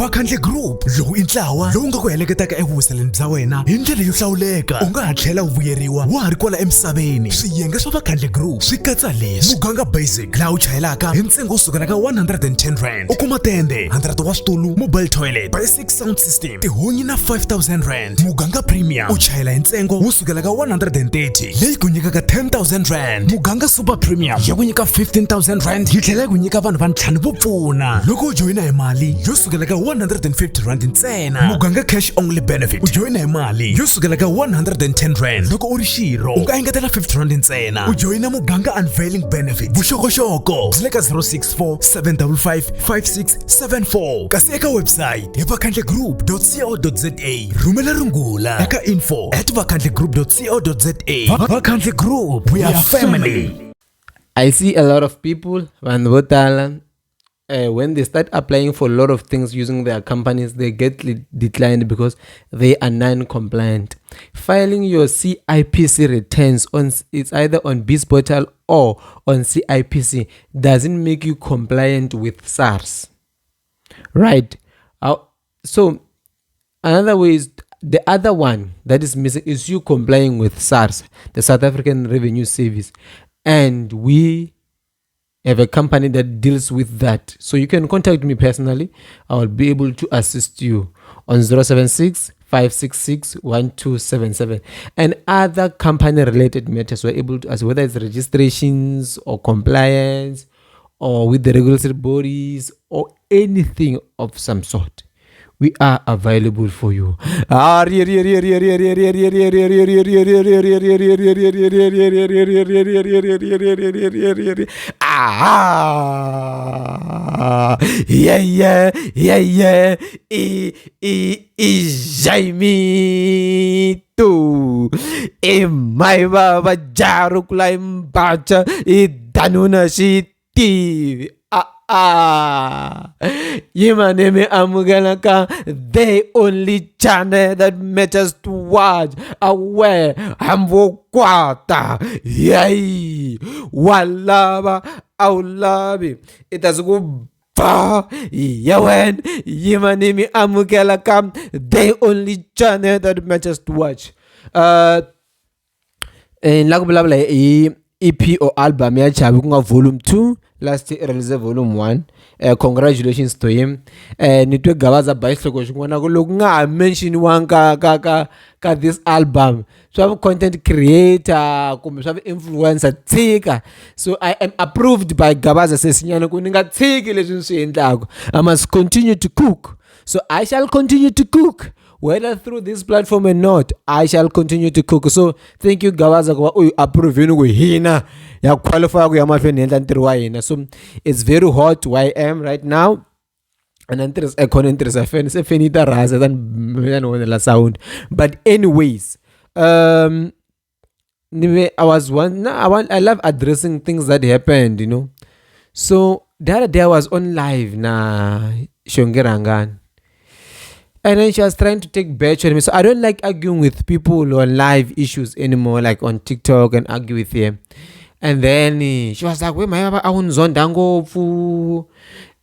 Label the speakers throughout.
Speaker 1: Vakhandle Group lowu i ntlawa lowu nga ku heleketaka evuwiseleni bya wena hi ndlela yo hlawuleka. U nga ha tlhela u vuyeriwa wa ha ri kwala emisaveni. Swiyenge swa Vakhandle Group swi katsa leswi: muganga basic laha u chayelaka hi ntsengo wo sukela ka 110 rand. U kuma tende 100 wa switulu, mobile toilet, basic sound system, tihunyi na 5000 rand. Muganga premium u chayela hi ntsengo wo sukela ka 130 leyi ku nyikaka 10,000 rand. Muganga super premium ya ku nyika 15,000 rand yi tlhela ku nyika vanhu va ntlhanu vo pfuna loko u joyina hi mali yo sukela ka 150 rand ntsena. Muganga cash only benefit u joyina hi mali yo sukela ka 110 rand loko u ri xirho u nga engetela 50 rand ntsena. U joyina muganga unveiling benefit vuxokoxoko byi le ka 064 755 5674 kasi eka website hi vakhandlegroup.co.za. Rhumela rungula eka info@vakhandlegroup.co.za. Vakhandle Group, we are family.
Speaker 2: I see a lot of people when they start applying for a lot of things using their companies, they get declined because they are non-compliant. Filing your CIPC returns it's either on BIS portal or on CIPC doesn't make you compliant with SARS, right? So another way is the other one that is missing is you complying with SARS, the South African Revenue Service, and we have a company that deals with that. So you can contact me personally. I will be able to assist you on 076 566 1277 and other company related matters. We're able to ask whether it's registrations or compliance or with the regulatory bodies or anything of some sort. We are available for you. Jaime tu Mhayivava jarukula imbacha idanuna shiti. Yimaneme amuganaka, the only channel that matters to watch. Aware, amvokwata, yay, walaba, aulabi. It has go ba, yawen, yimaneme amuganaka, the only channel that matters to watch. In Lagblabla, EP or album ya Chavi kunga Vol. 2. Last year release Vol. 1. Congratulations to him. Nitwe gabaza bayihloko shingwana kuloku nga mention wanka ka this album. So I'm content creator, kumbe so influencer tika. So I am approved by Gabaza sesinyana kuninga tiki leswi swi endlako. I must continue to cook. So I shall continue to cook. Whether through this platform or not, I shall continue to cook. So thank you Gabaza kwa approve yini kuhina ya qualify ku ya mafeni endla ntirho wa hina. So it's very hot where I am right now. And interest a fan se finita raza than la sound. But anyways, I love addressing things that happened, you know. So the other day I was on live na Shongerangan. And then she was trying to take batch on me. So I don't like arguing with people on live issues anymore, like on TikTok and argue with them. And then she was like,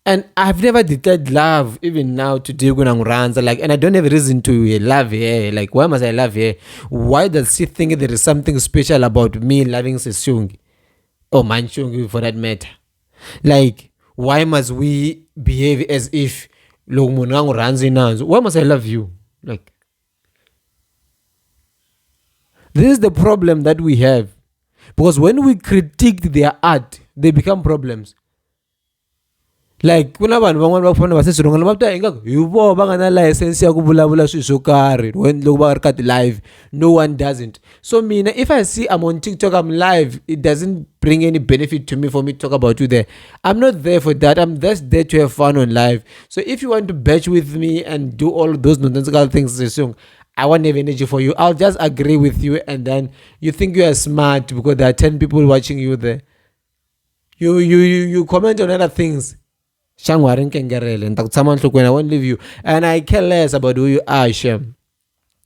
Speaker 2: and I've never declared love even now to Digunanguranza. Like, and I don't have a reason to love her. Like, why must I love her? Why does she think there is something special about me loving Seshungi? Or Manchungi for that matter? Like, why must we behave as if why must I love you? Like, this is the problem that we have. Because when we critique their art, they become problems. Like, when no one doesn't. So if I see I'm on TikTok, I'm live, it doesn't bring any benefit to me for me to talk about you there. I'm not there for that. I'm just there to have fun on live. So if you want to batch with me and do all those nonsensical things, I won't have energy for you. I'll just agree with you, and then you think you are smart because there are 10 people watching you there. You comment on other things. I won't leave you, and I care less about who you are, Shem.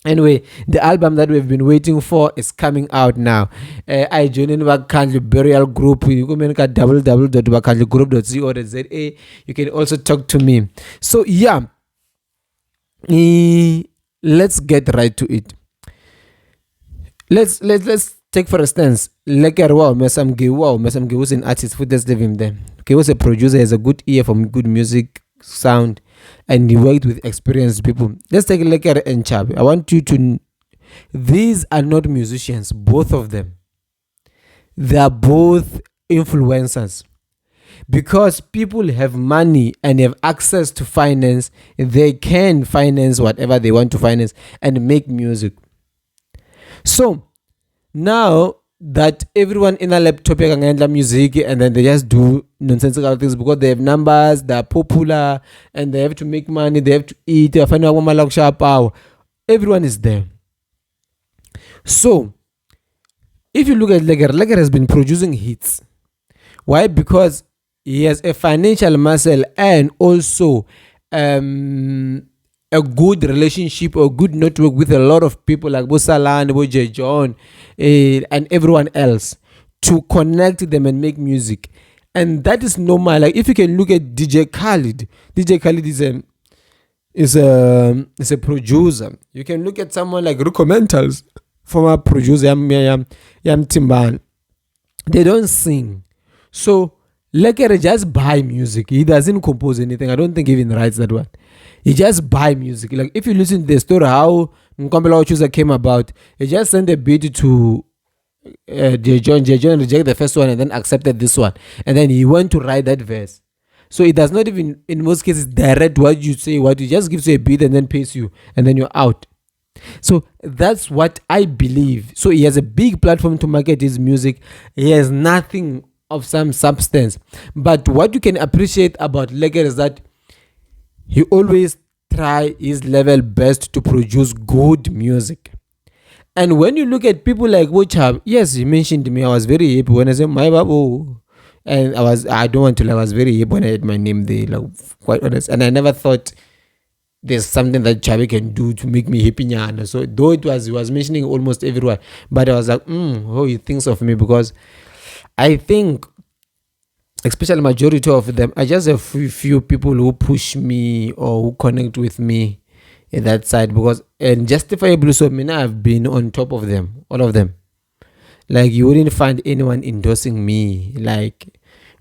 Speaker 2: Anyway, the album that we've been waiting for is coming out now. I joined in Vakhandle Burial Group. You can make www.vakhandlegroup.co.za. You can also talk to me. So yeah, Let's get right to it. Let's take for instance, Lekker wow, Mesamge was an artist who does live him there. He was a producer, he has a good ear for good music sound, and he worked with experienced people. Let's take Lekker and Chavi. I want you to these are not musicians, both of them. They are both influencers. Because people have money and have access to finance, they can finance whatever they want to finance and make music. So now that everyone in a laptop can handle music, and then they just do nonsensical things because they have numbers, they are popular, and they have to make money, they have to eat, they find out everyone is there. So if you look at Leger has been producing hits. Why? Because he has a financial muscle and also a good relationship or good network with a lot of people like Bosalan, Boje John, and everyone else to connect them and make music. And that is normal. Like if you can look at DJ Khaled is a producer. You can look at someone like Ruko Mentals, former producer, Yam Timban. They don't sing. So Lekere just buy music. He doesn't compose anything. I don't think he even writes that one. He just buy music. Like if you listen to the story how Nkombela Chooser came about, he just sent a beat to J. John rejected the first one and then accepted this one. And then he went to write that verse. So it does not even, in most cases, direct what you say, what he just gives you a beat and then pays you, and then you're out. So that's what I believe. So he has a big platform to market his music. He has nothing of some substance. But what you can appreciate about Leger is that he always try his level best to produce good music. And when you look at people like Wochab, yes, he mentioned me. I was very happy when I said Mhayivava. And I don't want to lie, I was very happy when I had my name there, like quite honest. And I never thought there's something that Chavi can do to make me happy. So though he was mentioning almost everyone, but I was like, oh, he thinks of me because I think, especially majority of them, I just have few people who push me or who connect with me in that side, because and justifiably so, I have been on top of them, all of them. Like you wouldn't find anyone endorsing me, like,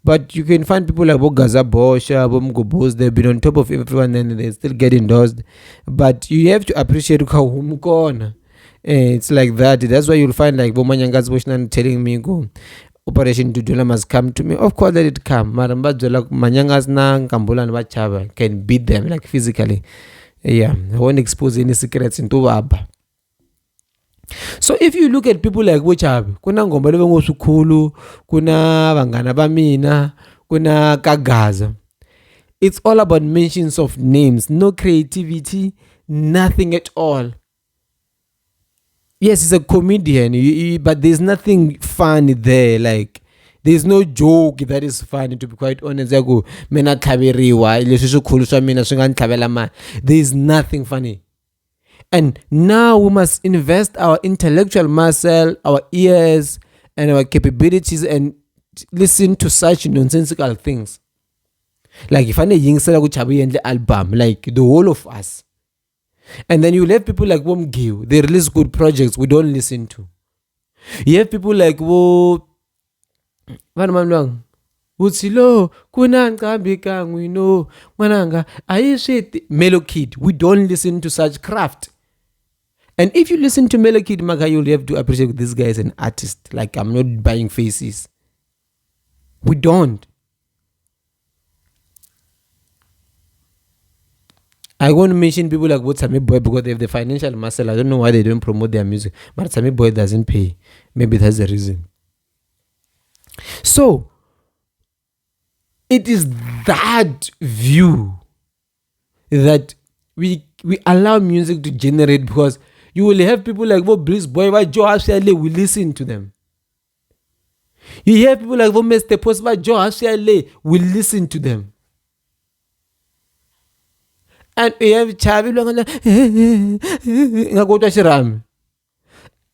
Speaker 2: but you can find people like Bogaza Bosha, Bomgobos, they've been on top of everyone and they still get endorsed. But you have to appreciate how it's like that. That's why you'll find like Bomanyangas Boshnan telling me go Operation Dudula must come to me. Of course let it come. Maramba like Manyangas na Kambula and Wachava can beat them like physically. Yeah, I won't expose any secrets into Waba. So if you look at people like Chavi, kuna Ngombale Sukulu, kuna Vangana Bamina, kuna Kagaza. It's all about mentions of names, no creativity, nothing at all. Yes, he's a comedian, but there's nothing funny there. Like there's no joke that is funny, to be quite honest. I go, there's nothing funny. And now we must invest our intellectual muscle, our ears, and our capabilities and listen to such nonsensical things. Like if I Yingsa Chavi and the album, like the whole of us. And then you have people like Womgiu, they release good projects we don't listen to. You have people like Utsilo, Kunanga Bikang, we know, Mananga, I said Melo Kid, we don't listen to such craft. And if you listen to Melo Kid Maga, you'll have to appreciate this guy as an artist. Like I'm not buying faces. We don't. I want to mention people like Sami Boy because they have the financial muscle. I don't know why they don't promote their music. But Sami Boy doesn't pay. Maybe that's the reason. So, it is that view that we allow music to generate, because you will have people like Breeze Boy, why Joe Ashale, we listen to them. You hear people like Mr. Post, why Joe Ashale, we listen to them. And we have Chavi,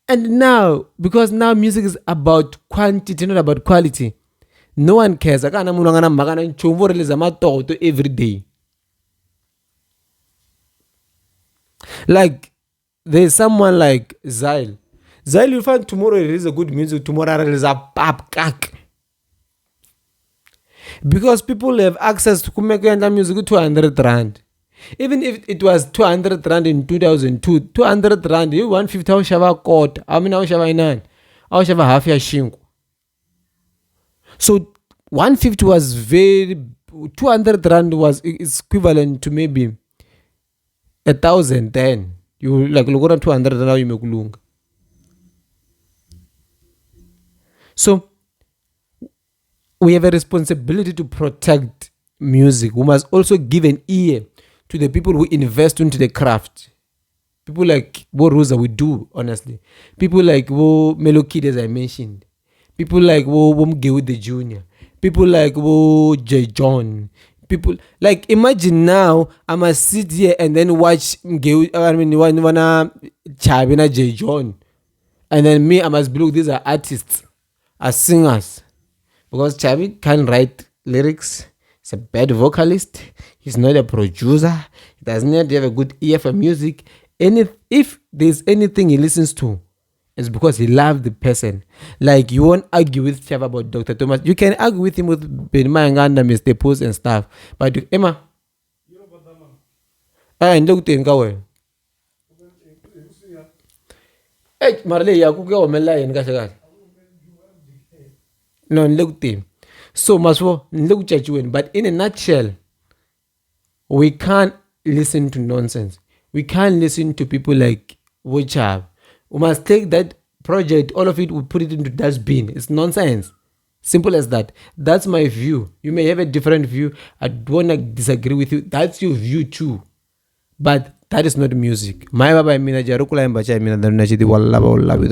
Speaker 2: and now, because now music is about quantity, not about quality, no one cares. I can't every day. Like there's someone like Zyle. Zyle, you find tomorrow it is a good music, tomorrow it is a pop kak. Because people have access to make music 200 rand. Even if it was 200 rand in 2002, 200 rand, you 150 how shava court. I mean how shava inan. How shava half ya shinku. So 150 was very 200 rand was is equivalent to maybe 1,000 then. You like look at 200 and now you make lung. So we have a responsibility to protect music. We must also give an ear to the people who invest into the craft. People like Wo Rosa, we do, honestly. People like Wo Melo Kid, as I mentioned. People like Wo Mgewu the Junior. People like Wo J. John. People like imagine now I must sit here and then watch Mgewu, I mean wanna Chavi na J. John. And then me, I must be look, these are artists, are singers. Because Chavi can't write lyrics. He's a bad vocalist. He's not a producer. He doesn't have a good ear for music. If there's anything he listens to, it's because he loves the person. Like you won't argue with Chavi about Dr. Thomas. You can argue with him with Ben Mayanganda, Mr. Post and stuff. But Emma, look to him. Hey, Marley, you could go on Malay and Gashagas. No, look to him. So much for look at you. But in a nutshell, we can't listen to nonsense. We can't listen to people like Wochav. We must take that project, all of it, we put it into dustbin. It's nonsense. Simple as that. That's my view. You may have a different view. I don't want to disagree with you. That's your view too. But that is not music. Mhayivava mina jarukula embacha mina danachidi wallaba wallabi